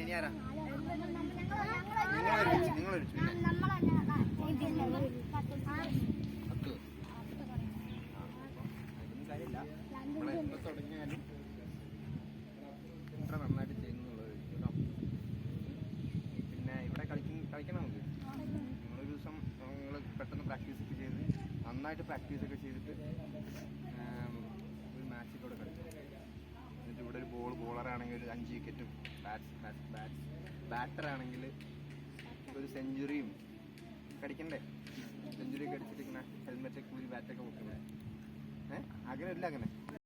ഇനി ആരാ? നിങ്ങളൊഴിച്ചു കാര്യമില്ല. നമ്മളെപ്പോ തുടങ്ങിയാലും ഇത്ര നന്നായിട്ട് ചെയ്യുന്നുള്ളത് കേട്ടോ. പിന്നെ ഇവിടെ കളിക്കണം നമുക്ക്. നിങ്ങളൊരു ദിവസം നിങ്ങൾ പെട്ടെന്ന് പ്രാക്ടീസൊക്കെ ചെയ്ത് നന്നായിട്ട് പ്രാക്ടീസൊക്കെ ചെയ്തിട്ട് ഒരു മാച്ചൊക്കെ ഇവിടെ കളിക്കും. എന്നിട്ട് ഇവിടെ ഒരു ബോളറാണെങ്കിൽ ഒരു 5 വിക്കറ്റും, ബാറ്ററാണെങ്കിൽ ഒരു സെഞ്ചുറിയും അടിക്കണ്ടേ? സെഞ്ചുറി ഒക്കെ അടിച്ചിട്ട് ഇങ്ങനെ ഹെൽമെറ്റൊക്കെ ഊരി ബാറ്റൊക്കെ വെക്കണ്ടേ? അങ്ങനെ ഇല്ല അങ്ങനെ